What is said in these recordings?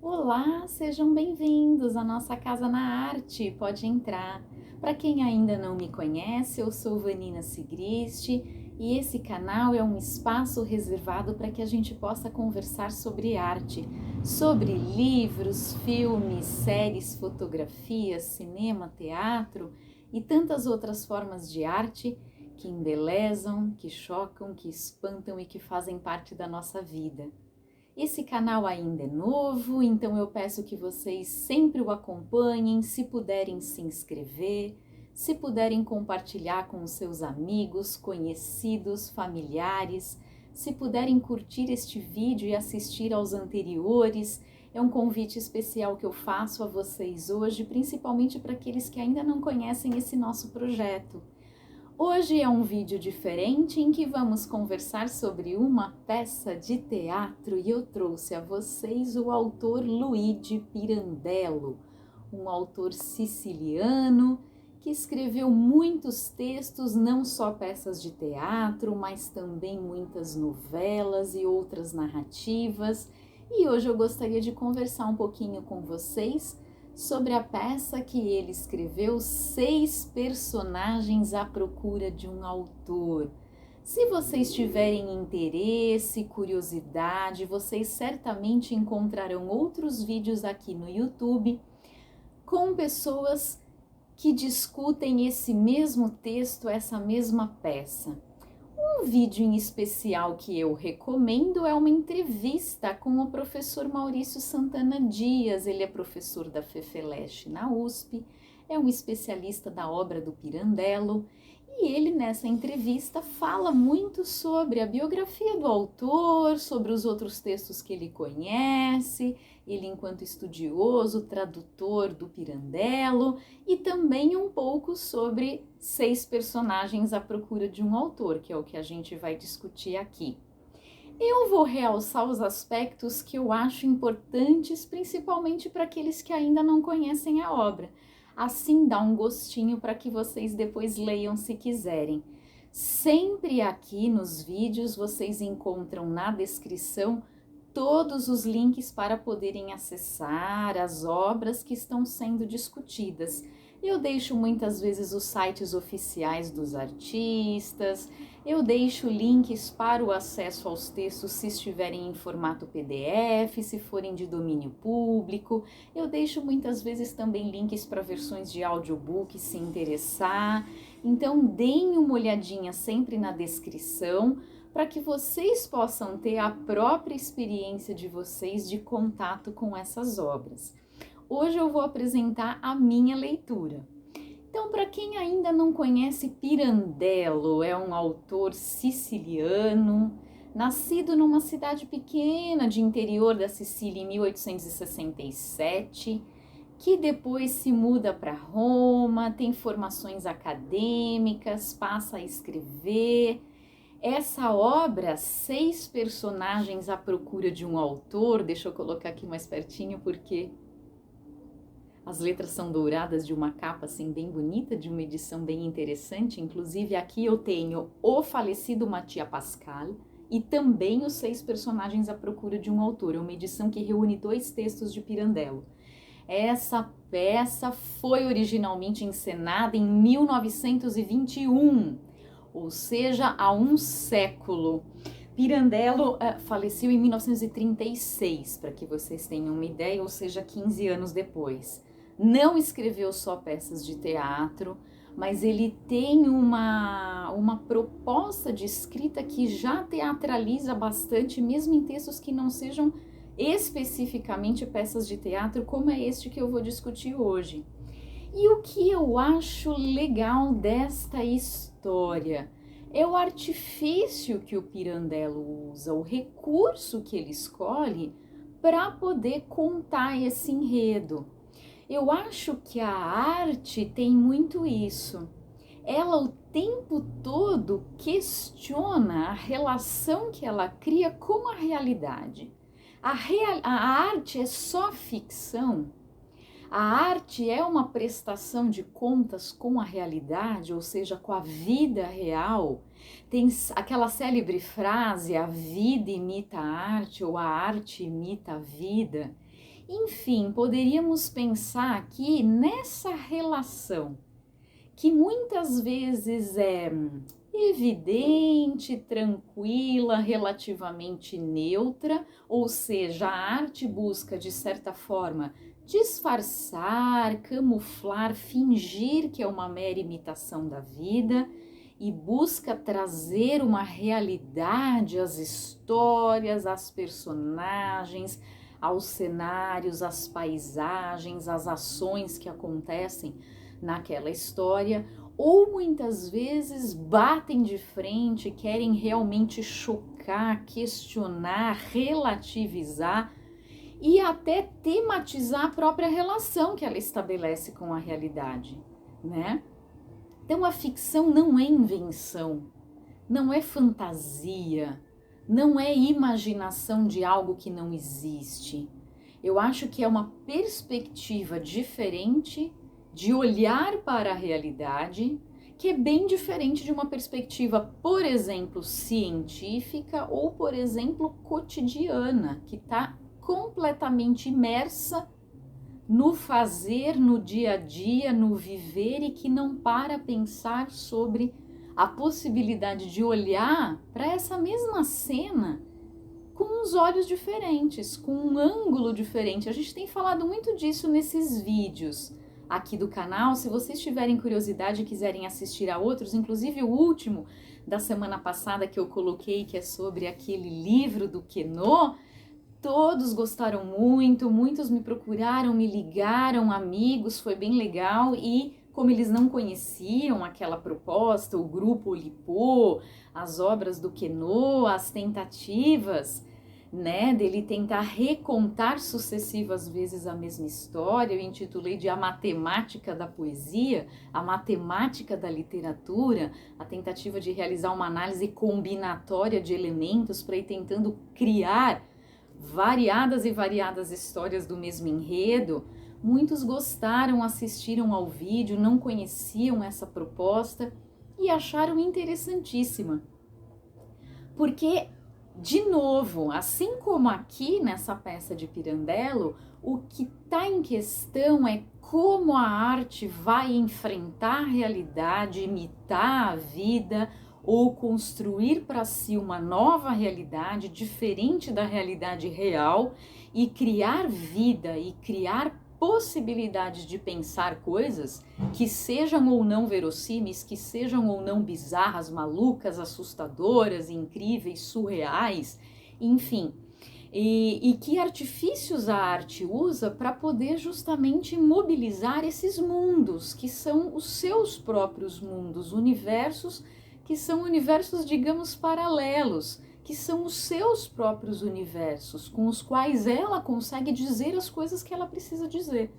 Olá, sejam bem-vindos à nossa Casa na Arte. Pode entrar. Para quem ainda não me conhece, eu sou Vanina Sigrist e esse canal é um espaço reservado para que a gente possa conversar sobre arte, sobre livros, filmes, séries, fotografias, cinema, teatro e tantas outras formas de arte que embelezam, que chocam, que espantam e que fazem parte da nossa vida. Esse canal ainda é novo, então eu peço que vocês sempre o acompanhem, se puderem se inscrever, se puderem compartilhar com os seus amigos, conhecidos, familiares, se puderem curtir este vídeo e assistir aos anteriores. É um convite especial que eu faço a vocês hoje, principalmente para aqueles que ainda não conhecem esse nosso projeto. Hoje é um vídeo diferente em que vamos conversar sobre uma peça de teatro e eu trouxe a vocês o autor Luigi Pirandello, um autor siciliano que escreveu muitos textos, não só peças de teatro, mas também muitas novelas e outras narrativas. E hoje eu gostaria de conversar um pouquinho com vocês sobre a peça que ele escreveu, 6 personagens à procura de um autor. Se vocês tiverem interesse, curiosidade, vocês certamente encontrarão outros vídeos aqui no YouTube com pessoas que discutem esse mesmo texto, essa mesma peça. Um vídeo em especial que eu recomendo é uma entrevista com o professor Maurício Santana Dias. Ele é professor da FEFELESH na USP, é um especialista da obra do Pirandello e ele nessa entrevista fala muito sobre a biografia do autor, sobre os outros textos que ele conhece, ele enquanto estudioso, tradutor do Pirandello e também um pouco sobre 6 personagens à procura de um autor, que é o que a gente vai discutir aqui. Eu vou realçar os aspectos que eu acho importantes, principalmente para aqueles que ainda não conhecem a obra. Assim dá um gostinho para que vocês depois leiam se quiserem. Sempre aqui nos vídeos vocês encontram na descrição todos os links para poderem acessar as obras que estão sendo discutidas. Eu deixo muitas vezes os sites oficiais dos artistas, eu deixo links para o acesso aos textos se estiverem em formato PDF, se forem de domínio público. Eu deixo muitas vezes também links para versões de audiobook se interessar. Então deem uma olhadinha sempre na descrição para que vocês possam ter a própria experiência de vocês de contato com essas obras. Hoje eu vou apresentar a minha leitura. Então, para quem ainda não conhece, Pirandello é um autor siciliano, nascido numa cidade pequena de interior da Sicília em 1867, que depois se muda para Roma, tem formações acadêmicas, passa a escrever. Essa obra, 6 personagens à procura de um autor, deixa eu colocar aqui mais pertinho porque as letras são douradas de uma capa assim bem bonita, de uma edição bem interessante. Inclusive aqui eu tenho o falecido Mattia Pascal e também os 6 personagens à procura de um autor. É uma edição que reúne 2 textos de Pirandello. Essa peça foi originalmente encenada em 1921, ou seja, há um século. Pirandello faleceu em 1936, para que vocês tenham uma ideia, ou seja, 15 anos depois. Não escreveu só peças de teatro, mas ele tem uma proposta de escrita que já teatraliza bastante, mesmo em textos que não sejam especificamente peças de teatro, como é este que eu vou discutir hoje. E o que eu acho legal desta história é o artifício que o Pirandello usa, o recurso que ele escolhe para poder contar esse enredo. Eu acho que a arte tem muito isso. Ela o tempo todo questiona a relação que ela cria com a realidade. A arte é só ficção. A arte é uma prestação de contas com a realidade, ou seja, com a vida real. Tem aquela célebre frase, a vida imita a arte ou a arte imita a vida. Enfim, poderíamos pensar aqui nessa relação, que muitas vezes é evidente, tranquila, relativamente neutra, ou seja, a arte busca, de certa forma, disfarçar, camuflar, fingir que é uma mera imitação da vida e busca trazer uma realidade às histórias, às personagens, aos cenários, às paisagens, às ações que acontecem naquela história, ou muitas vezes batem de frente, querem realmente chocar, questionar, relativizar e até tematizar a própria relação que ela estabelece com a realidade, né? Então a ficção não é invenção, não é fantasia, não é imaginação de algo que não existe. Eu acho que é uma perspectiva diferente de olhar para a realidade, que é bem diferente de uma perspectiva, por exemplo, científica ou, por exemplo, cotidiana, que está completamente imersa no fazer, no dia a dia, no viver e que não para pensar sobre a possibilidade de olhar para essa mesma cena com uns olhos diferentes, com um ângulo diferente. A gente tem falado muito disso nesses vídeos aqui do canal. Se vocês tiverem curiosidade e quiserem assistir a outros, inclusive o último da semana passada que eu coloquei, que é sobre aquele livro do Queneau, todos gostaram muito, muitos me procuraram, me ligaram, amigos, foi bem legal. E como eles não conheciam aquela proposta, o grupo Oulipo, as obras do Queneau, as tentativas, né, dele tentar recontar sucessivas vezes a mesma história, eu intitulei de A Matemática da Poesia, a matemática da literatura, a tentativa de realizar uma análise combinatória de elementos para ir tentando criar variadas e variadas histórias do mesmo enredo. Muitos gostaram, assistiram ao vídeo, não conheciam essa proposta e acharam interessantíssima. Porque, de novo, assim como aqui nessa peça de Pirandello, o que está em questão é como a arte vai enfrentar a realidade, imitar a vida, ou construir para si uma nova realidade diferente da realidade real e criar vida e criar possibilidades de pensar coisas que sejam ou não verossímeis, que sejam ou não bizarras, malucas, assustadoras, incríveis, surreais, enfim. E que artifícios a arte usa para poder justamente mobilizar esses mundos, que são os seus próprios mundos, universos que são universos, digamos, paralelos, que são os seus próprios universos, com os quais ela consegue dizer as coisas que ela precisa dizer,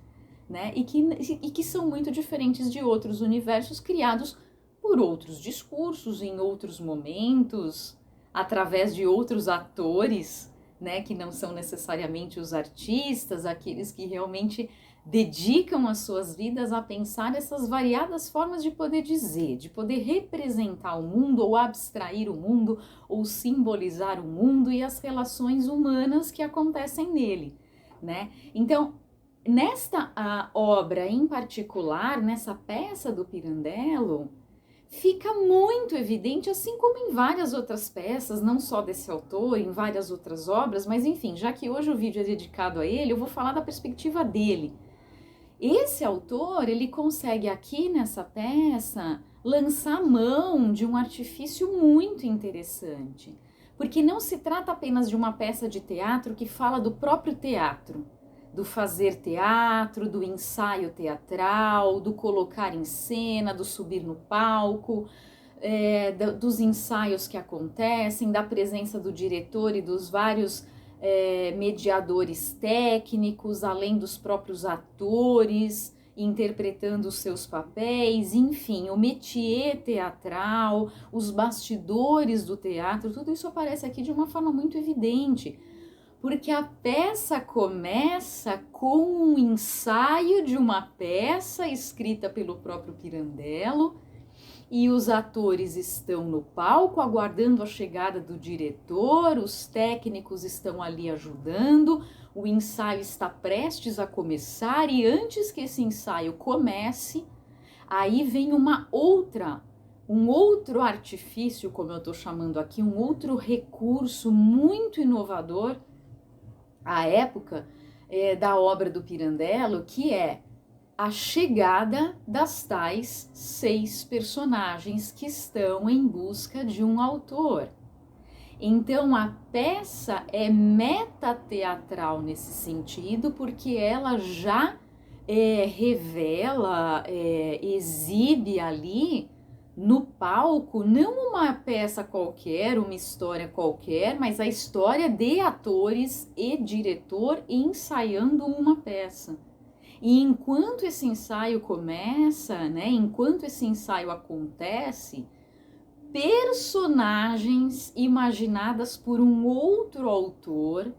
né? E que são muito diferentes de outros universos criados por outros discursos, em outros momentos, através de outros atores, né? Que não são necessariamente os artistas, aqueles que realmente dedicam as suas vidas a pensar essas variadas formas de poder dizer, de poder representar o mundo, ou abstrair o mundo, ou simbolizar o mundo e as relações humanas que acontecem nele, né? Então, nesta obra em particular, nessa peça do Pirandello, fica muito evidente, assim como em várias outras peças, não só desse autor, em várias outras obras, mas enfim, já que hoje o vídeo é dedicado a ele, eu vou falar da perspectiva dele. Esse autor, ele consegue aqui nessa peça lançar mão de um artifício muito interessante, porque não se trata apenas de uma peça de teatro que fala do próprio teatro, do fazer teatro, do ensaio teatral, do colocar em cena, do subir no palco, dos ensaios que acontecem, da presença do diretor e dos vários mediadores técnicos, além dos próprios atores, interpretando os seus papéis, enfim, o métier teatral, os bastidores do teatro, tudo isso aparece aqui de uma forma muito evidente, Porque a peça começa com um ensaio de uma peça escrita pelo próprio Pirandello, e os atores estão no palco aguardando a chegada do diretor, os técnicos estão ali ajudando, o ensaio está prestes a começar, e antes que esse ensaio comece, aí vem um outro artifício, como eu estou chamando aqui, um outro recurso muito inovador à época da obra do Pirandello, que é a chegada das tais 6 personagens que estão em busca de um autor. Então a peça é metateatral nesse sentido, porque ela já revela, exibe ali no palco não uma peça qualquer, uma história qualquer, mas a história de atores e diretor ensaiando uma peça. E enquanto esse ensaio começa, né, enquanto esse ensaio acontece, personagens imaginadas por um outro autor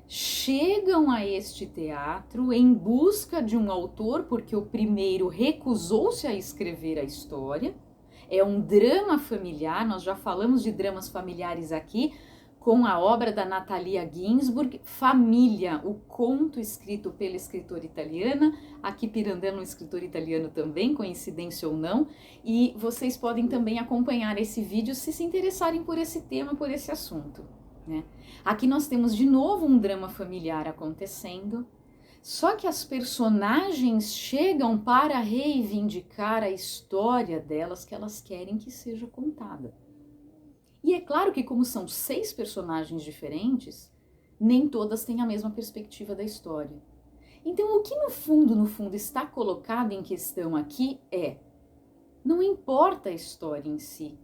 chegam a este teatro em busca de um autor, porque o primeiro recusou-se a escrever a história. É um drama familiar, nós já falamos de dramas familiares aqui, com a obra da Natalia Ginzburg, Família, o conto escrito pela escritora italiana, aqui Pirandello, um escritor italiano também, coincidência ou não, e vocês podem também acompanhar esse vídeo se interessarem por esse tema, por esse assunto, né? Aqui nós temos de novo um drama familiar acontecendo, só que as personagens chegam para reivindicar a história delas que elas querem que seja contada. E é claro que como são 6 personagens diferentes, nem todas têm a mesma perspectiva da história. Então o que no fundo está colocado em questão aqui não importa a história em si,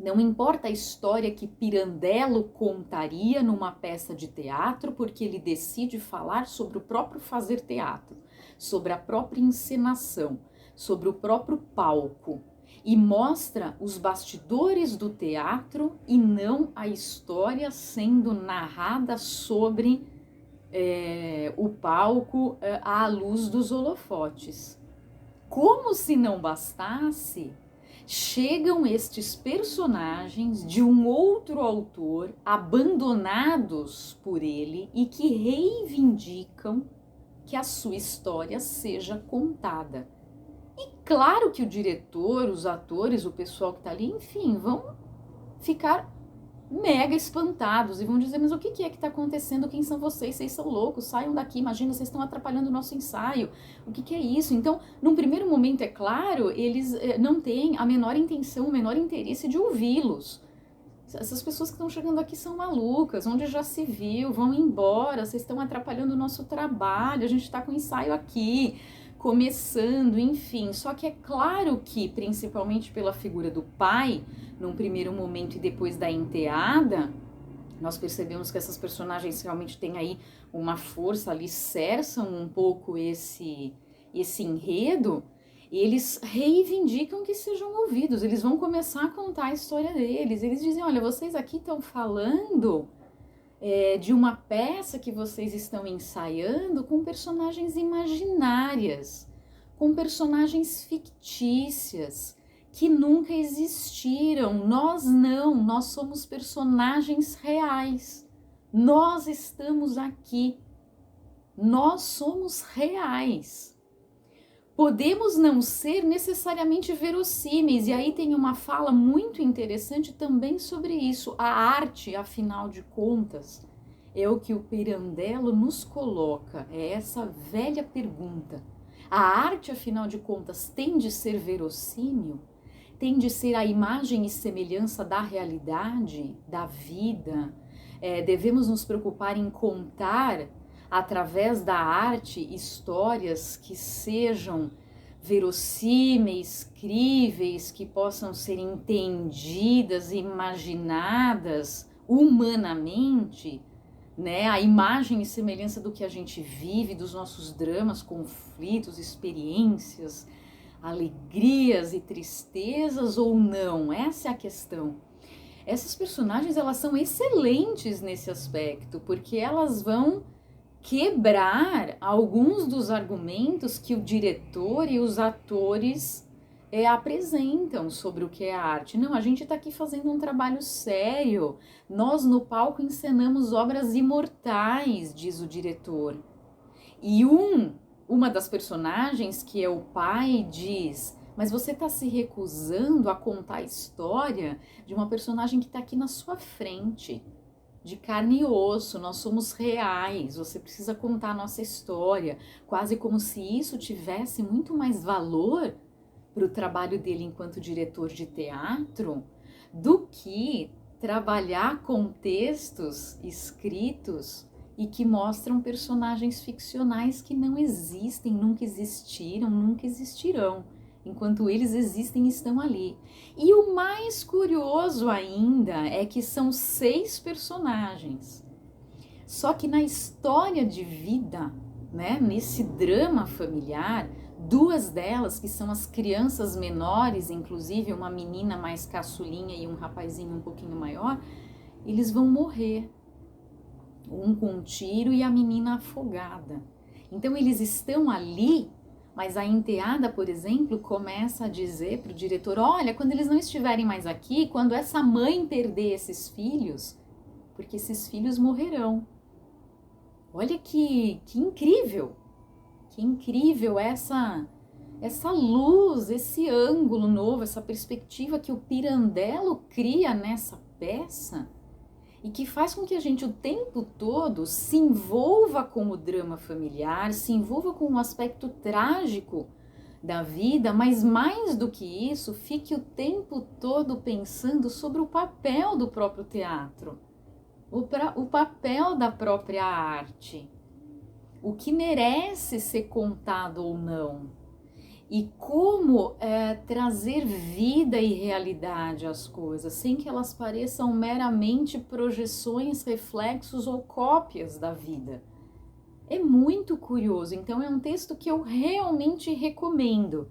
não importa a história que Pirandello contaria numa peça de teatro, porque ele decide falar sobre o próprio fazer teatro, sobre a própria encenação, sobre o próprio palco, e mostra os bastidores do teatro e não a história sendo narrada sobre o palco à luz dos holofotes. Como se não bastasse, chegam estes personagens de um outro autor, abandonados por ele e que reivindicam que a sua história seja contada. E claro que o diretor, os atores, o pessoal que está ali, enfim, vão ficar mega espantados e vão dizer, mas o que é que está acontecendo? Quem são vocês? Vocês são loucos, saiam daqui, imagina, vocês estão atrapalhando o nosso ensaio. O que é isso? Então, num primeiro momento, é claro, eles não têm a menor intenção, o menor interesse de ouvi-los. Essas pessoas que estão chegando aqui são malucas, onde já se viu, vão embora, vocês estão atrapalhando o nosso trabalho, a gente está com o ensaio aqui, começando, enfim. Só que é claro que, principalmente pela figura do pai, num primeiro momento e depois da enteada, nós percebemos que essas personagens realmente têm aí uma força, alicerçam um pouco esse enredo, e eles reivindicam que sejam ouvidos, eles vão começar a contar a história deles, eles dizem, olha, vocês aqui estão falando de uma peça que vocês estão ensaiando com personagens imaginárias, com personagens fictícias, que nunca existiram. Nós não, nós somos personagens reais. Nós estamos aqui. Nós somos reais. Podemos não ser necessariamente verossímeis, e aí tem uma fala muito interessante também sobre isso. A arte, afinal de contas, é o que o Pirandello nos coloca, é essa velha pergunta. A arte, afinal de contas, tem de ser verossímil? Tem de ser a imagem e semelhança da realidade, da vida? Devemos nos preocupar em contar, através da arte, histórias que sejam verossímeis, críveis, que possam ser entendidas, imaginadas humanamente, né? A imagem e semelhança do que a gente vive, dos nossos dramas, conflitos, experiências, alegrias e tristezas ou não? Essa é a questão. Essas personagens, elas são excelentes nesse aspecto, porque elas vão quebrar alguns dos argumentos que o diretor e os atores apresentam sobre o que é arte. Não, a gente está aqui fazendo um trabalho sério. Nós no palco encenamos obras imortais, diz o diretor. E uma das personagens, que é o pai, diz: mas você está se recusando a contar a história de uma personagem que está aqui na sua frente, de carne e osso, nós somos reais, você precisa contar a nossa história, quase como se isso tivesse muito mais valor para o trabalho dele enquanto diretor de teatro do que trabalhar com textos escritos e que mostram personagens ficcionais que não existem, nunca existiram, nunca existirão. Enquanto eles existem, estão ali. E o mais curioso ainda é que são 6 personagens. Só que na história de vida, né, nesse drama familiar, 2 delas, que são as crianças menores, inclusive uma menina mais caçulinha e um rapazinho um pouquinho maior, eles vão morrer. Um com um tiro e a menina afogada. Então eles estão ali, mas a enteada, por exemplo, começa a dizer para o diretor: olha, quando eles não estiverem mais aqui, quando essa mãe perder esses filhos, porque esses filhos morrerão. Olha que incrível! Que incrível essa luz, esse ângulo novo, essa perspectiva que o Pirandello cria nessa peça e que faz com que a gente o tempo todo se envolva com o drama familiar, se envolva com o aspecto trágico da vida, mas mais do que isso, fique o tempo todo pensando sobre o papel do próprio teatro, o papel da própria arte, o que merece ser contado ou não. E como trazer vida e realidade às coisas, sem que elas pareçam meramente projeções, reflexos ou cópias da vida. É muito curioso, então é um texto que eu realmente recomendo.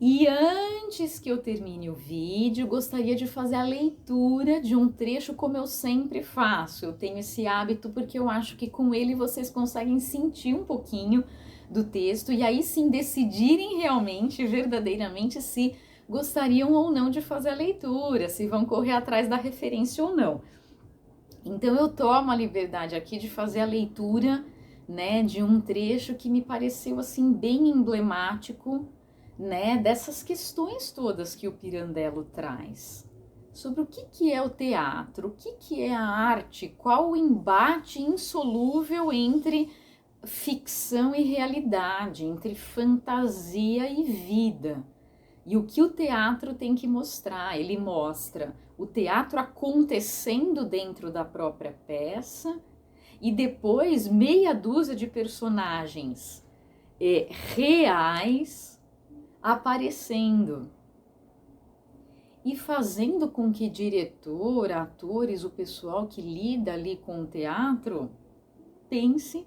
E antes que eu termine o vídeo, gostaria de fazer a leitura de um trecho como eu sempre faço. Eu tenho esse hábito porque eu acho que com ele vocês conseguem sentir um pouquinho do texto e aí sim decidirem realmente, verdadeiramente, se gostariam ou não de fazer a leitura, se vão correr atrás da referência ou não. Então eu tomo a liberdade aqui de fazer a leitura, né, de um trecho que me pareceu assim bem emblemático, né, dessas questões todas que o Pirandello traz. Sobre o que é o teatro, o que é a arte, qual o embate insolúvel entre ficção e realidade, entre fantasia e vida. E o que o teatro tem que mostrar? Ele mostra o teatro acontecendo dentro da própria peça e depois meia dúzia de personagens reais aparecendo e fazendo com que diretor, atores, o pessoal que lida ali com o teatro pense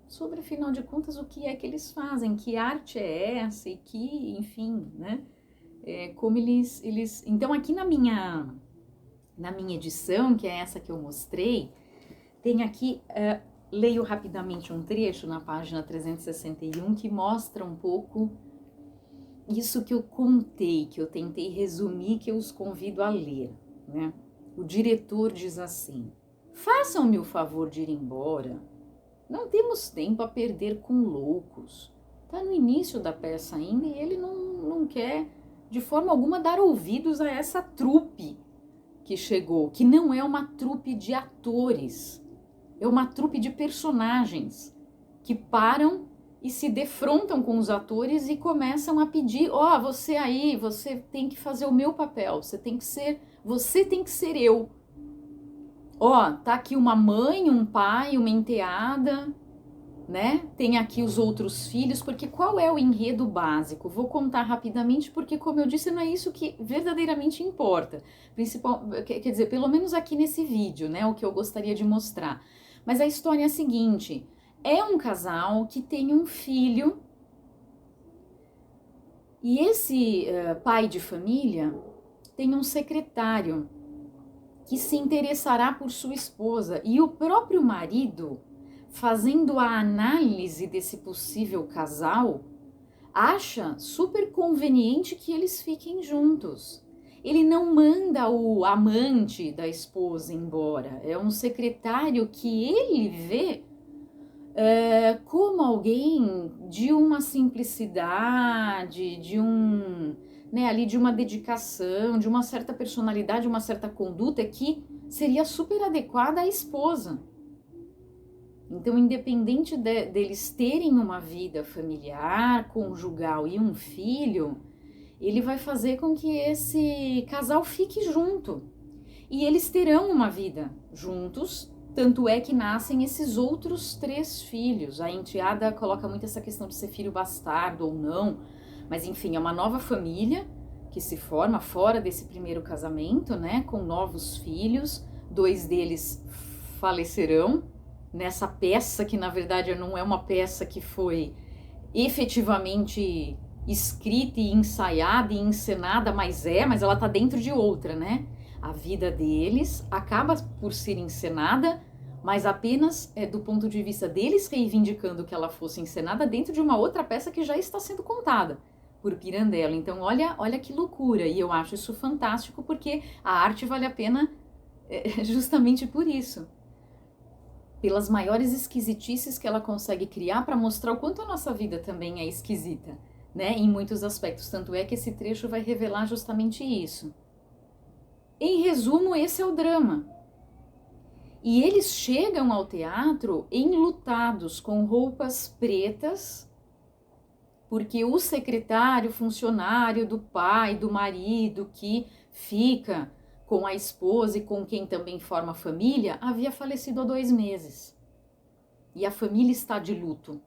sobre, afinal de contas, o que é que eles fazem, que arte é essa e que, enfim, né, como eles... Então, aqui na minha edição, que é essa que eu mostrei, tem aqui, leio rapidamente um trecho na página 361, que mostra um pouco isso que eu contei, que eu tentei resumir, que eu os convido a ler, né? O diretor diz assim: façam-me o favor de ir embora. Não temos tempo a perder com loucos. Está no início da peça ainda e ele não quer de forma alguma dar ouvidos a essa trupe que chegou, que não é uma trupe de atores, é uma trupe de personagens que param e se defrontam com os atores e começam a pedir: ó, você aí, você tem que fazer o meu papel, você tem que ser eu. Ó, tá aqui uma mãe, um pai, uma enteada, né? Tem aqui os outros filhos, porque qual é o enredo básico? Vou contar rapidamente, porque, como eu disse, não é isso que verdadeiramente importa. Quer dizer, pelo menos aqui nesse vídeo, né? O que eu gostaria de mostrar. Mas a história é a seguinte: é um casal que tem um filho, e esse pai de família tem um secretário. que se interessará por sua esposa. E o próprio marido, fazendo a análise desse possível casal, acha super conveniente que eles fiquem juntos. Ele não manda o amante da esposa embora. É um secretário que ele vê como alguém de uma simplicidade, ali de uma dedicação, de uma certa personalidade, uma certa conduta que seria super adequada à esposa. Então, independente deles terem uma vida familiar, conjugal e um filho, ele vai fazer com que esse casal fique junto. E eles terão uma vida juntos, tanto é que nascem esses outros 3 filhos. A enteada coloca muito essa questão de ser filho bastardo ou não, mas enfim, é uma nova família que se forma fora desse primeiro casamento, né, com novos filhos. 2 deles falecerão nessa peça que na verdade não é uma peça que foi efetivamente escrita e ensaiada e encenada, mas ela tá dentro de outra, né? A vida deles acaba por ser encenada, mas apenas do ponto de vista deles reivindicando que ela fosse encenada dentro de uma outra peça que já está sendo contada por Pirandello. Então olha que loucura, e eu acho isso fantástico porque a arte vale a pena justamente por isso. Pelas maiores esquisitices que ela consegue criar para mostrar o quanto a nossa vida também é esquisita, né? Em muitos aspectos. Tanto é que esse trecho vai revelar justamente isso. Em resumo, esse é o drama. E eles chegam ao teatro enlutados, com roupas pretas, porque o secretário, funcionário do pai, do marido, que fica com a esposa e com quem também forma a família, havia falecido há 2 meses. E a família está de luto.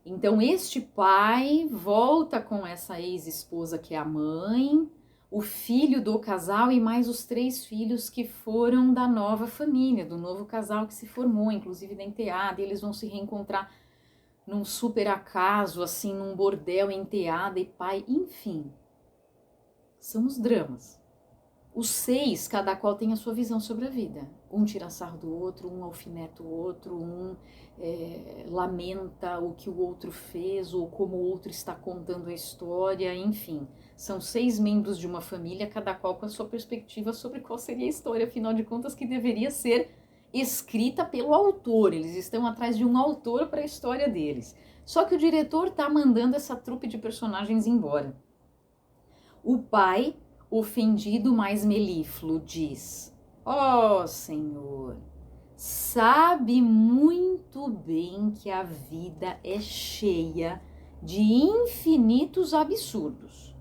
Então este pai volta com essa ex-esposa que é a mãe, o filho do casal e mais os 3 filhos que foram da nova família, do novo casal que se formou, inclusive da enteada, e eles vão se reencontrar num super acaso, assim, num bordel, enteada e pai, enfim. São os dramas. Os 6, cada qual tem a sua visão sobre a vida. Um tira sarro do outro, um alfineta o outro, um lamenta o que o outro fez ou como o outro está contando a história, enfim. São 6 membros de uma família, cada qual com a sua perspectiva sobre qual seria a história, afinal de contas, que deveria ser escrita pelo autor. Eles estão atrás de um autor para a história deles. Só que o diretor está mandando essa trupe de personagens embora. O pai, ofendido, mais melífluo, diz: ó Senhor, sabe muito bem que a vida é cheia de infinitos absurdos,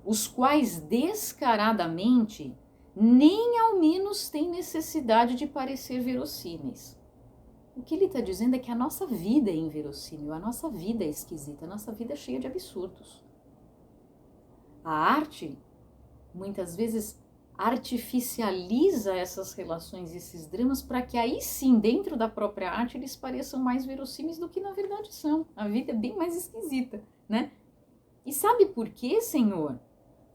os quais descaradamente nem ao menos têm necessidade de parecer verossímeis. O que ele está dizendo é que a nossa vida é inverossímil, a nossa vida é esquisita, a nossa vida é cheia de absurdos. A arte, muitas vezes, artificializa essas relações, esses dramas, para que aí sim, dentro da própria arte, eles pareçam mais verossímeis do que na verdade são. A vida é bem mais esquisita, né? E sabe por quê, Senhor?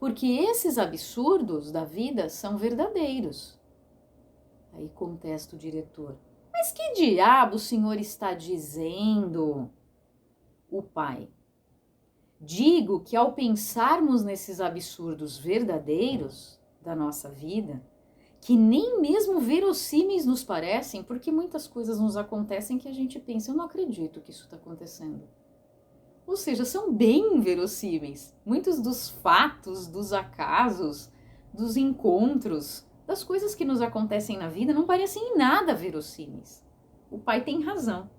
Porque esses absurdos da vida são verdadeiros. Aí contesta o diretor: mas que diabo o Senhor está dizendo? O pai: digo que ao pensarmos nesses absurdos verdadeiros da nossa vida, que nem mesmo verossímeis nos parecem, porque muitas coisas nos acontecem que a gente pensa, eu não acredito que isso está acontecendo. Ou seja, são bem verossímeis. Muitos dos fatos, dos acasos, dos encontros, das coisas que nos acontecem na vida não parecem em nada verossímeis. O pai tem razão.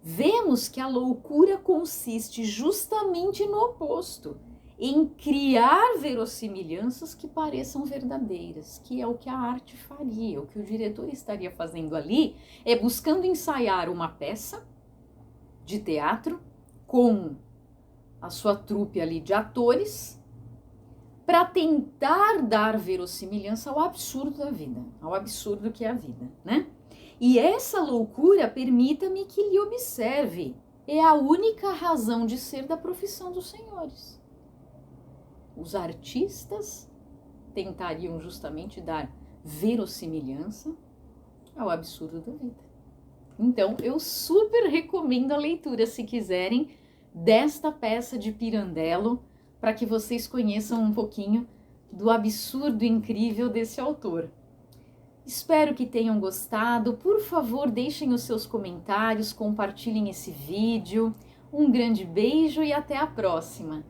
Vemos que a loucura consiste justamente no oposto, em criar verossimilhanças que pareçam verdadeiras, que é o que a arte faria. O que o diretor estaria fazendo ali é buscando ensaiar uma peça de teatro com a sua trupe ali de atores para tentar dar verossimilhança ao absurdo da vida, ao absurdo que é a vida, né? E essa loucura, permita-me que lhe observe, é a única razão de ser da profissão dos senhores. Os artistas tentariam justamente dar verossimilhança ao absurdo da vida. Então, eu super recomendo a leitura, se quiserem, desta peça de Pirandello, para que vocês conheçam um pouquinho do absurdo incrível desse autor. Espero que tenham gostado. Por favor, deixem os seus comentários, compartilhem esse vídeo. Um grande beijo e até a próxima!